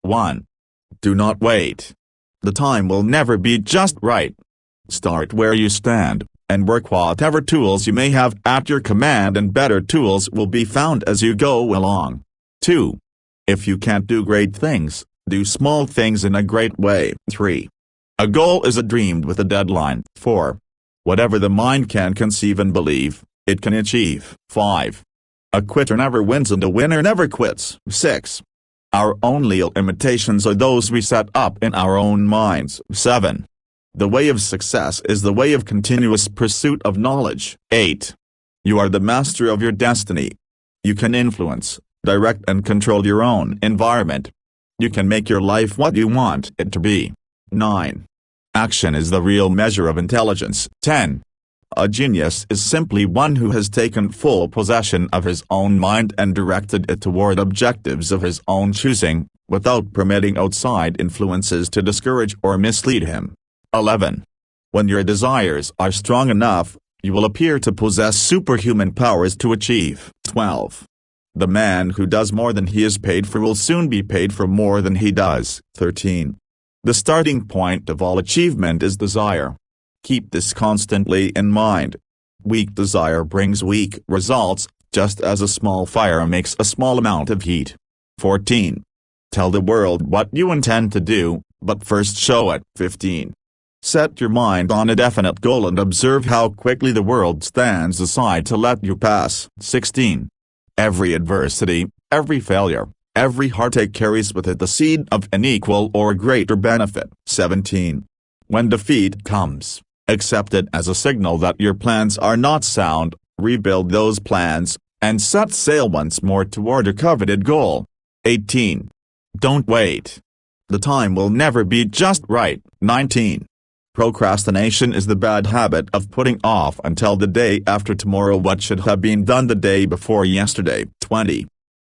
1. Do not wait. The time will never be just right. Start where you stand, and work whatever tools you may have at your command, and better tools will be found as you go along. 2. If you can't do great things, do small things in a great way. 3. A goal is a dream with a deadline. 4. Whatever the mind can conceive and believe, it can achieve. 5. A quitter never wins and a winner never quits. 6. Our only limitations are those we set up in our own minds. 7. The way of success is the way of continuous pursuit of knowledge. 8. You are the master of your destiny. You can influence, direct and control your own environment. You can make your life what you want it to be. 9. Action is the real measure of intelligence. 10. A genius is simply one who has taken full possession of his own mind and directed it toward objectives of his own choosing, without permitting outside influences to discourage or mislead him. 11. When your desires are strong enough, you will appear to possess superhuman powers to achieve. 12. The man who does more than he is paid for will soon be paid for more than he does. 13. The starting point of all achievement is desire. Keep this constantly in mind. Weak desire brings weak results, just as a small fire makes a small amount of heat. 14. Tell the world what you intend to do, but first show it. 15. Set your mind on a definite goal and observe how quickly the world stands aside to let you pass. 16. Every adversity, every failure, every heartache carries with it the seed of an equal or greater benefit. 17. When defeat comes, accept it as a signal that your plans are not sound, rebuild those plans, and set sail once more toward your coveted goal. 18. Don't wait. The time will never be just right. 19. Procrastination is the bad habit of putting off until the day after tomorrow what should have been done the day before yesterday. 20.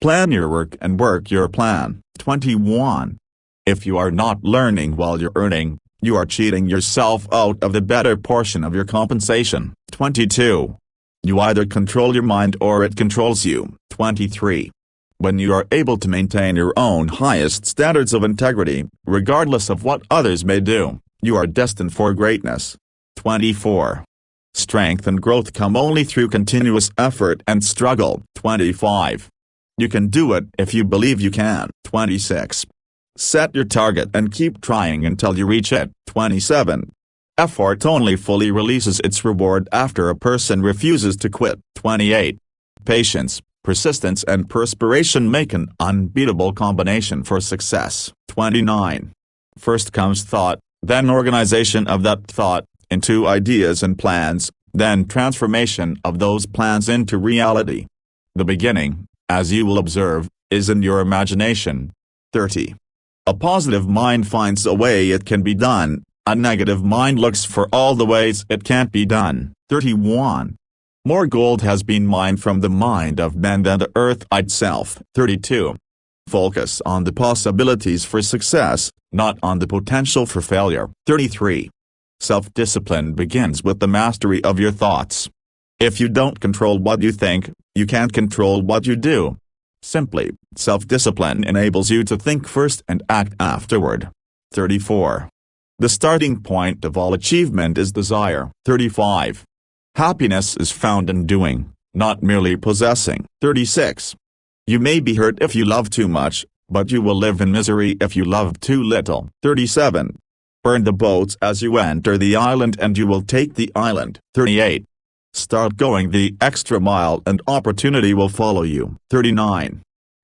Plan your work and work your plan. 21. If you are not learning while you're earning, you are cheating yourself out of the better portion of your compensation. 22. You either control your mind or it controls you. 23. When you are able to maintain your own highest standards of integrity, regardless of what others may do, you are destined for greatness. 24. Strength and growth come only through continuous effort and struggle. 25. You can do it if you believe you can. 26. Set your target and keep trying until you reach it. 27. Effort only fully releases its reward after a person refuses to quit. 28. Patience, persistence and perspiration make an unbeatable combination for success. 29. First comes thought, then organization of that thought into ideas and plans, then transformation of those plans into reality. The beginning, as you will observe, is in your imagination. 30. A positive mind finds a way it can be done, a negative mind looks for all the ways it can't be done. 31. More gold has been mined from the mind of men than the earth itself. 32. Focus on the possibilities for success, not on the potential for failure. 33. Self-discipline begins with the mastery of your thoughts. If you don't control what you think, you can't control what you do. Simply, self-discipline enables you to think first and act afterward. 34. The starting point of all achievement is desire. 35. Happiness is found in doing, not merely possessing. 36. You may be hurt if you love too much, but you will live in misery if you love too little. 37. Burn the boats as you enter the island and you will take the island. 38. Start going the extra mile and opportunity will follow you. 39.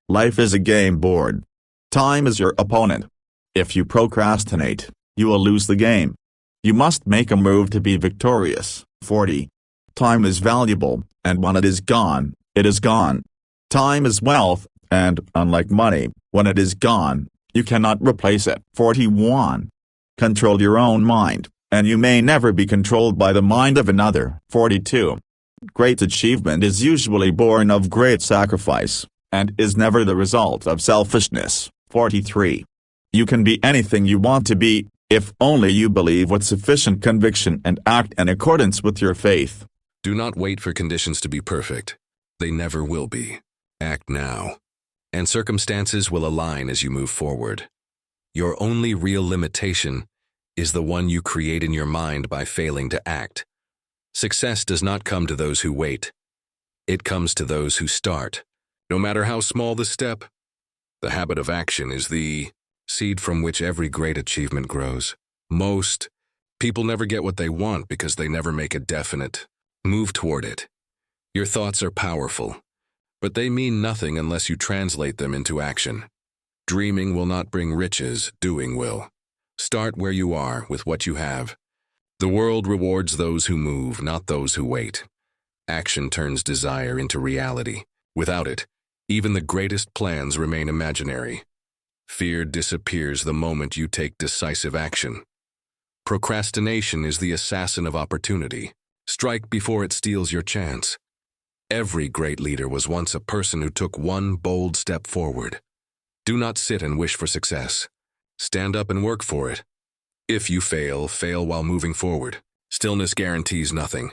Life is a game board. Time is your opponent. If you procrastinate, you will lose the game. You must make a move to be victorious. 40. Time is valuable, and when it is gone, it is gone. Time is wealth, and, unlike money, when it is gone, you cannot replace it. 41. Control your own mind, and you may never be controlled by the mind of another. 42. Great achievement is usually born of great sacrifice, and is never the result of selfishness. 43. You can be anything you want to be, if only you believe with sufficient conviction and act in accordance with your faith. Do not wait for conditions to be perfect. They never will be. Act now, and circumstances will align as you move forward. Your only real limitation is the one you create in your mind by failing to act. Success does not come to those who wait. It comes to those who start. No matter how small the step, the habit of action is the seed from which every great achievement grows. Most people never get what they want because they never make a definite move toward it. Your thoughts are powerful, but they mean nothing unless you translate them into action. Dreaming will not bring riches, doing will. Start where you are with what you have. The world rewards those who move, not those who wait. Action turns desire into reality. Without it, even the greatest plans remain imaginary. Fear disappears the moment you take decisive action. Procrastination is the assassin of opportunity. Strike before it steals your chance. Every great leader was once a person who took one bold step forward. Do not sit and wish for success. Stand up and work for it. If you fail, fail while moving forward. Stillness guarantees nothing.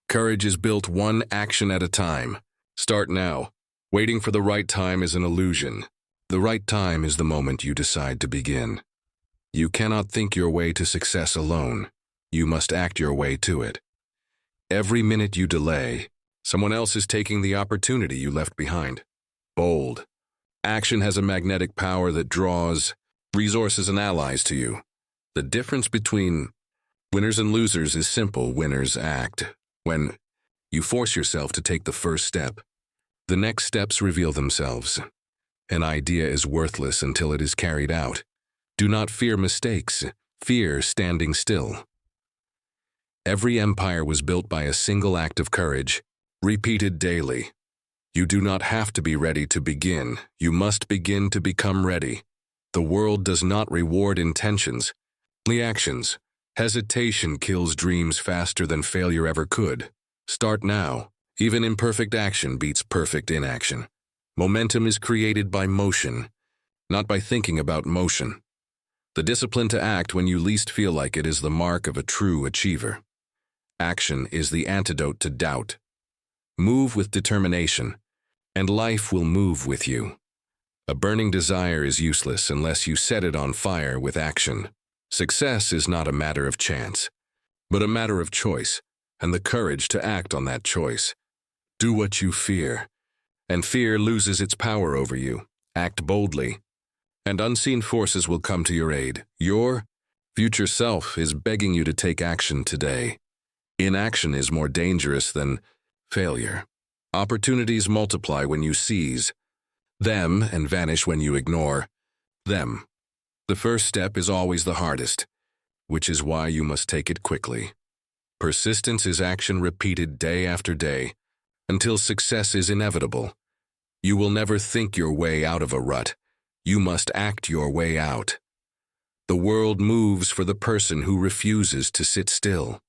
Courage is built one action at a time. Start now. Waiting for the right time is an illusion. The right time is the moment you decide to begin. You cannot think your way to success alone. You must act your way to it. Every minute you delay, someone else is taking the opportunity you left behind. Bold. Action has a magnetic power that draws resources and allies to you. The difference between winners and losers is simple. Winners act. When you force yourself to take the first step, the next steps reveal themselves. An idea is worthless until it is carried out. Do not fear mistakes. Fear standing still. Every empire was built by a single act of courage, repeated daily. You do not have to be ready to begin. You must begin to become ready. The world does not reward intentions, only actions. Hesitation kills dreams faster than failure ever could. Start now. Even imperfect action beats perfect inaction. Momentum is created by motion, not by thinking about motion. The discipline to act when you least feel like it is the mark of a true achiever. Action is the antidote to doubt. Move with determination, and life will move with you. A burning desire is useless unless you set it on fire with action. Success is not a matter of chance, but a matter of choice, and the courage to act on that choice. Do what you fear, and fear loses its power over you. Act boldly, and unseen forces will come to your aid. Your future self is begging you to take action today. Inaction is more dangerous than failure. Opportunities multiply when you seize them and vanish when you ignore them. The first step is always the hardest, which is why you must take it quickly. Persistence is action repeated day after day, until success is inevitable. You will never think your way out of a rut. You must act your way out. The world moves for the person who refuses to sit still.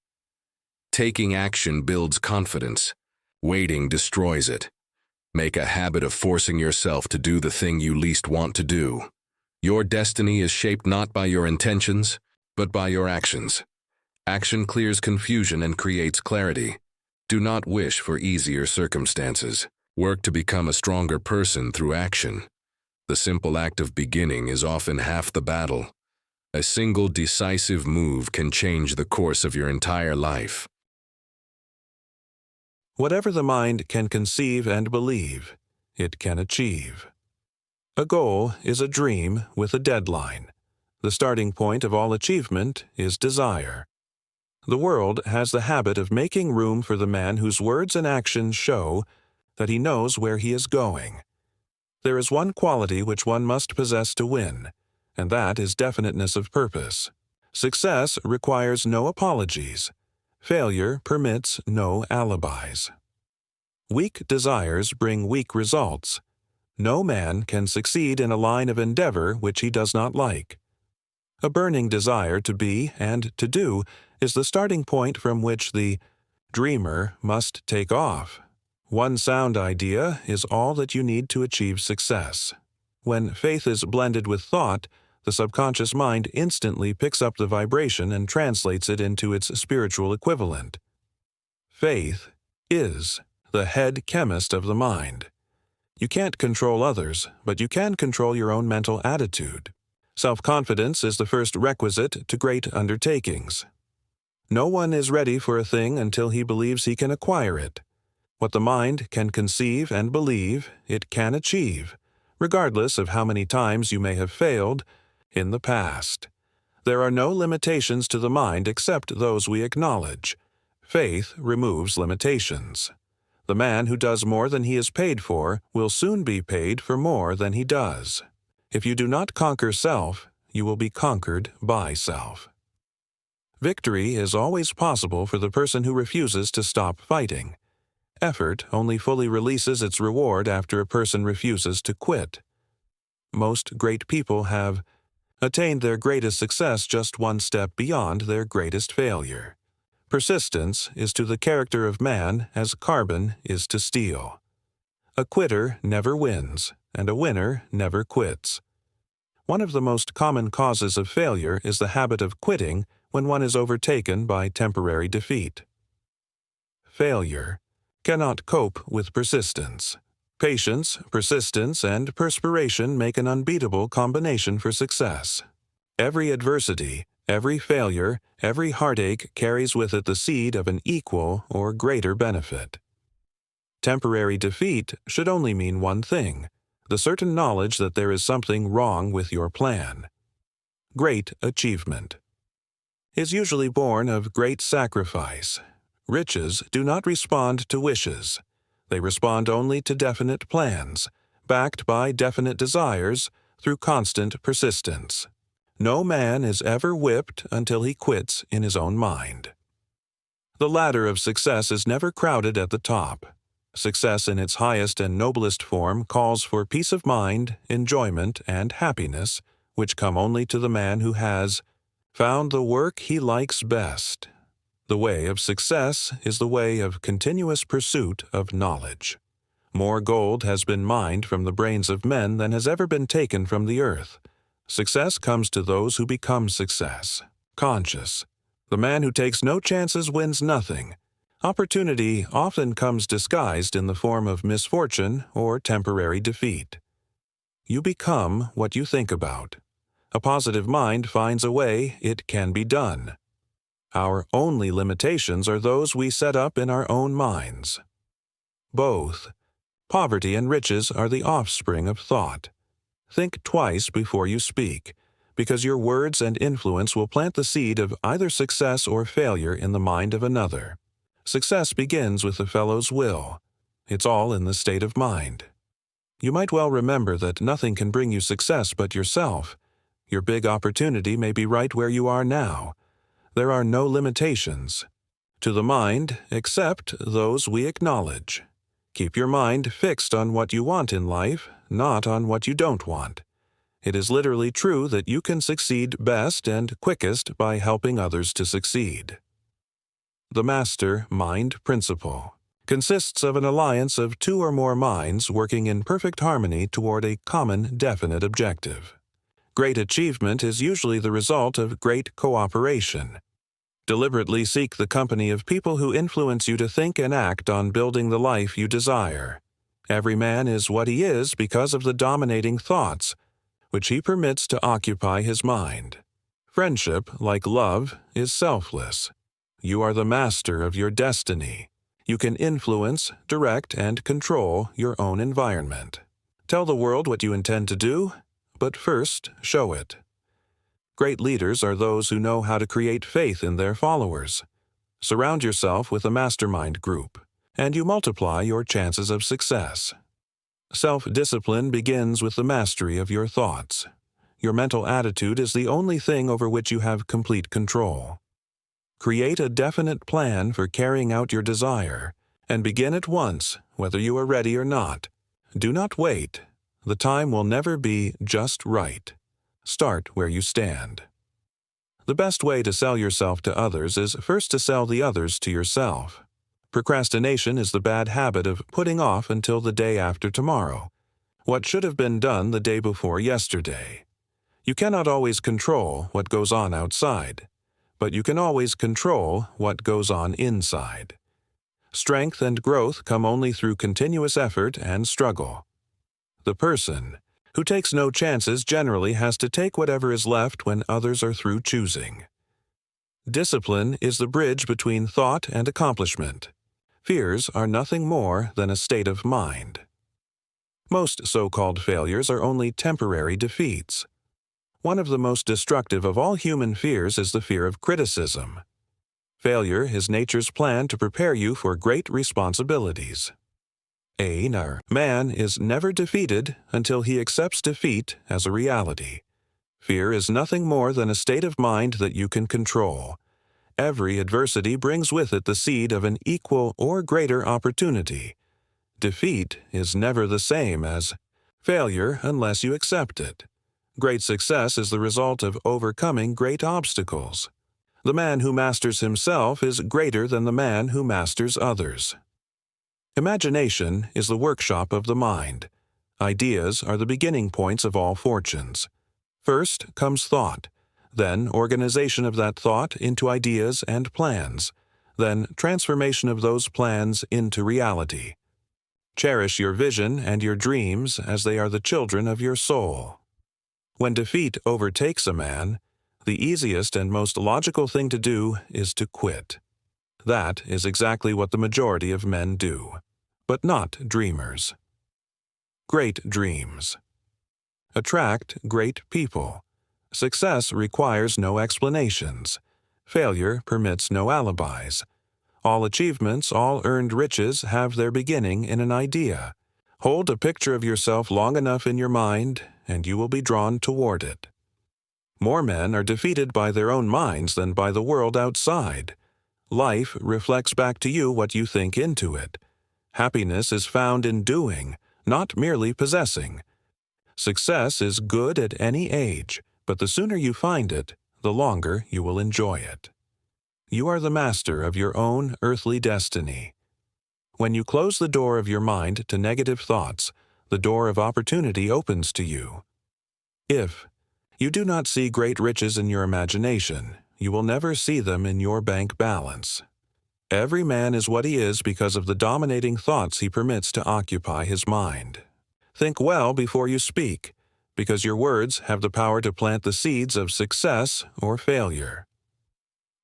Taking action builds confidence. Waiting destroys it. Make a habit of forcing yourself to do the thing you least want to do. Your destiny is shaped not by your intentions, but by your actions. Action clears confusion and creates clarity. Do not wish for easier circumstances. Work to become a stronger person through action. The simple act of beginning is often half the battle. A single decisive move can change the course of your entire life. Whatever the mind can conceive and believe, it can achieve. A goal is a dream with a deadline. The starting point of all achievement is desire. The world has the habit of making room for the man whose words and actions show that he knows where he is going. There is one quality which one must possess to win, and that is definiteness of purpose. Success requires no apologies. Failure permits no alibis. Weak desires bring weak results. No man can succeed in a line of endeavor which he does not like. A burning desire to be and to do is the starting point from which the dreamer must take off. One sound idea is all that you need to achieve success. When faith is blended with thought, the subconscious mind instantly picks up the vibration and translates it into its spiritual equivalent. Faith is the head chemist of the mind. You can't control others, but you can control your own mental attitude. Self-confidence is the first requisite to great undertakings. No one is ready for a thing until he believes he can acquire it. What the mind can conceive and believe, it can achieve, regardless of how many times you may have failed in the past. There are no limitations to the mind except those we acknowledge. Faith removes limitations. The man who does more than he is paid for will soon be paid for more than he does. If you do not conquer self, you will be conquered by self. Victory is always possible for the person who refuses to stop fighting. Effort only fully releases its reward after a person refuses to quit. Most great people have attained their greatest success just one step beyond their greatest failure. Persistence is to the character of man as carbon is to steel. A quitter never wins, and a winner never quits. One of the most common causes of failure is the habit of quitting when one is overtaken by temporary defeat. Failure cannot cope with persistence. Patience, persistence, and perspiration make an unbeatable combination for success. Every adversity, every failure, every heartache carries with it the seed of an equal or greater benefit. Temporary defeat should only mean one thing: the certain knowledge that there is something wrong with your plan. Great achievement is usually born of great sacrifice. Riches do not respond to wishes. They respond only to definite plans, backed by definite desires through constant persistence. No man is ever whipped until he quits in his own mind. The ladder of success is never crowded at the top. Success in its highest and noblest form calls for peace of mind, enjoyment, and happiness, which come only to the man who has found the work he likes best. The way of success is the way of continuous pursuit of knowledge. More gold has been mined from the brains of men than has ever been taken from the earth. Success comes to those who become success. Conscious. The man who takes no chances wins nothing. Opportunity often comes disguised in the form of misfortune or temporary defeat. You become what you think about. A positive mind finds a way it can be done. Our only limitations are those we set up in our own minds. Both poverty and riches are the offspring of thought. Think twice before you speak, because your words and influence will plant the seed of either success or failure in the mind of another. Success begins with the fellow's will. It's all in the state of mind. You might well remember that nothing can bring you success but yourself. Your big opportunity may be right where you are now. There are no limitations to the mind except those we acknowledge. Keep your mind fixed on what you want in life, not on what you don't want. It is literally true that you can succeed best and quickest by helping others to succeed. The master mind principle consists of an alliance of two or more minds working in perfect harmony toward a common definite objective. Great achievement is usually the result of great cooperation. Deliberately seek the company of people who influence you to think and act on building the life you desire. Every man is what he is because of the dominating thoughts, which he permits to occupy his mind. Friendship, like love, is selfless. You are the master of your destiny. You can influence, direct, and control your own environment. Tell the world what you intend to do, but first show it. Great leaders are those who know how to create faith in their followers. Surround yourself with a mastermind group, and you multiply your chances of success. Self-discipline begins with the mastery of your thoughts. Your mental attitude is the only thing over which you have complete control. Create a definite plan for carrying out your desire, and begin at once, whether you are ready or not. Do not wait. The time will never be just right. Start where you stand. The best way to sell yourself to others is first to sell the others to yourself. Procrastination is the bad habit of putting off until the day after tomorrow what should have been done the day before yesterday. You cannot always control what goes on outside, but you can always control what goes on inside. Strength and growth come only through continuous effort and struggle. The person Who takes no chances generally has to take whatever is left when others are through choosing. Discipline is the bridge between thought and accomplishment. Fears are nothing more than a state of mind. Most so-called failures are only temporary defeats. One of the most destructive of all human fears is the fear of criticism. Failure is nature's plan to prepare you for great responsibilities. Man is never defeated until he accepts defeat as a reality. Fear is nothing more than a state of mind that you can control. Every adversity brings with it the seed of an equal or greater opportunity. Defeat is never the same as failure unless you accept it. Great success is the result of overcoming great obstacles. The man who masters himself is greater than the man who masters others. Imagination is the workshop of the mind. Ideas are the beginning points of all fortunes. First comes thought, then organization of that thought into ideas and plans, then transformation of those plans into reality. Cherish your vision and your dreams as they are the children of your soul. When defeat overtakes a man, the easiest and most logical thing to do is to quit. That is exactly what the majority of men do, but not dreamers. Great dreams. Attract great people. Success requires no explanations. Failure permits no alibis. All achievements, all earned riches have their beginning in an idea. Hold a picture of yourself long enough in your mind, and you will be drawn toward it. More men are defeated by their own minds than by the world outside. Life reflects back to you what you think into it. Happiness is found in doing, not merely possessing. Success is good at any age, but the sooner you find it, the longer you will enjoy it. You are the master of your own earthly destiny. When you close the door of your mind to negative thoughts, the door of opportunity opens to you. If you do not see great riches in your imagination, you will never see them in your bank balance. Every man is what he is because of the dominating thoughts he permits to occupy his mind. Think well before you speak, because your words have the power to plant the seeds of success or failure.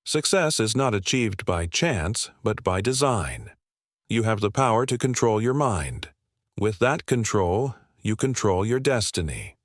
Success is not achieved by chance, but by design. You have the power to control your mind. With that control, you control your destiny.